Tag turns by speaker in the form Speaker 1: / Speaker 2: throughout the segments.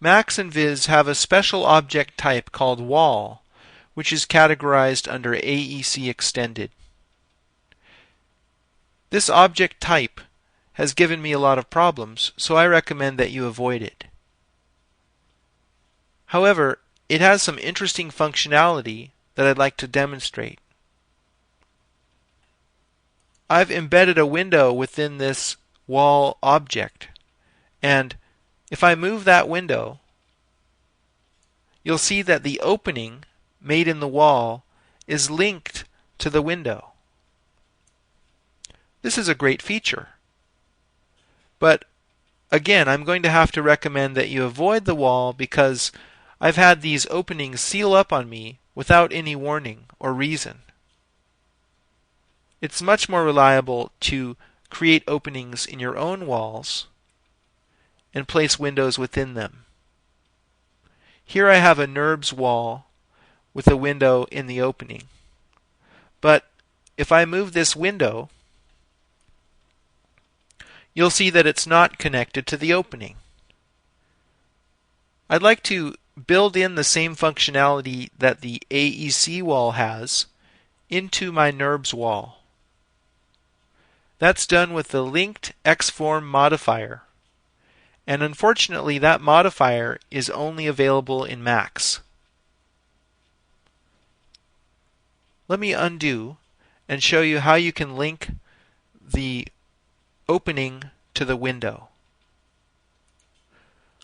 Speaker 1: Max and Viz have a special object type called wall, which is categorized under AEC Extended. This object type has given me a lot of problems, so I recommend that you avoid it. However, it has some interesting functionality that I'd like to demonstrate. I've embedded a window within this wall object, and if I move that window, you'll see that the opening made in the wall is linked to the window. This is a great feature. But again, I'm going to have to recommend that you avoid the wall because I've had these openings seal up on me without any warning or reason. It's much more reliable to create openings in your own walls and place windows within them. Here I have a NURBS wall with a window in the opening. But if I move this window, you'll see that it's not connected to the opening. I'd like to build in the same functionality that the AEC wall has into my NURBS wall. That's done with the linked XForm modifier. And unfortunately, that modifier is only available in Max. Let me undo and show you how you can link the opening to the window.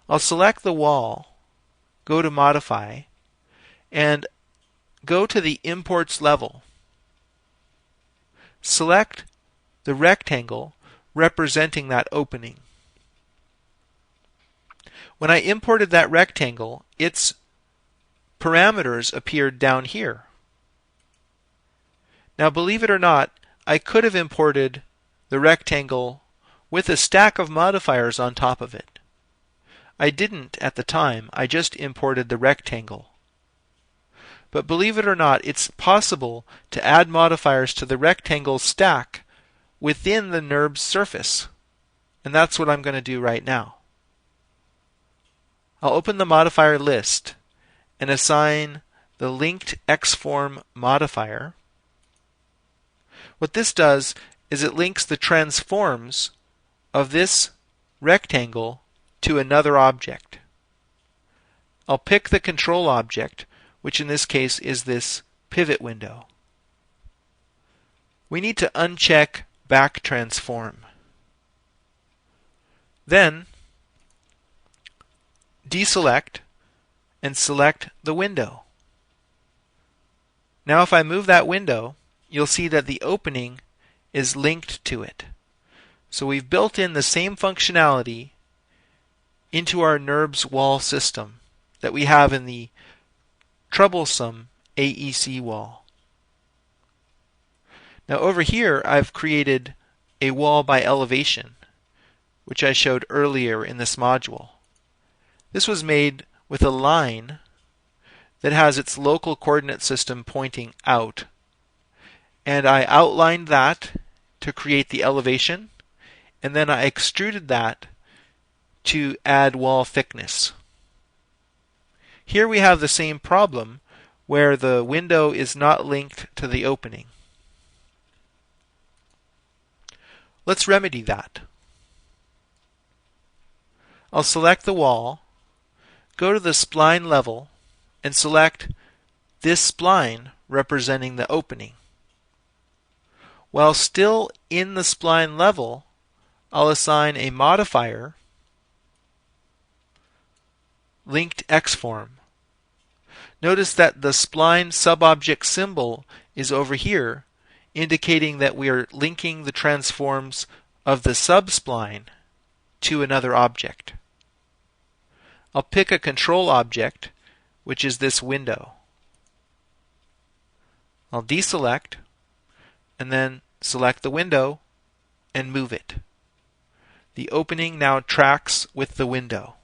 Speaker 1: I'll select the wall, go to Modify, and go to the Imports level. Select the rectangle representing that opening. When I imported that rectangle, its parameters appeared down here. Now, believe it or not, I could have imported the rectangle with a stack of modifiers on top of it. I didn't at the time, I just imported the rectangle. But believe it or not, it's possible to add modifiers to the rectangle stack within the NURBS surface. And that's what I'm going to do right now. I'll open the modifier list and assign the linked XForm modifier. What this does is it links the transforms of this rectangle to another object. I'll pick the control object, which in this case is this pivot window. We need to uncheck back transform. Then deselect and select the window. Now if I move that window, you'll see that the opening is linked to it. So we've built in the same functionality into our NURBS wall system that we have in the troublesome AEC wall. Now over here I've created a wall by elevation, which I showed earlier in this module. This was made with a line that has its local coordinate system pointing out. And I outlined that to create the elevation, and then I extruded that to add wall thickness. Here we have the same problem where the window is not linked to the opening. Let's remedy that. I'll select the wall, go to the spline level, and select this spline representing the opening. While still in the spline level, I'll assign a modifier, linked XForm. Notice that the spline subobject symbol is over here, indicating that we are linking the transforms of the subspline to another object. I'll pick a control object, which is this window. I'll deselect, and then select the window and move it. The opening now tracks with the window.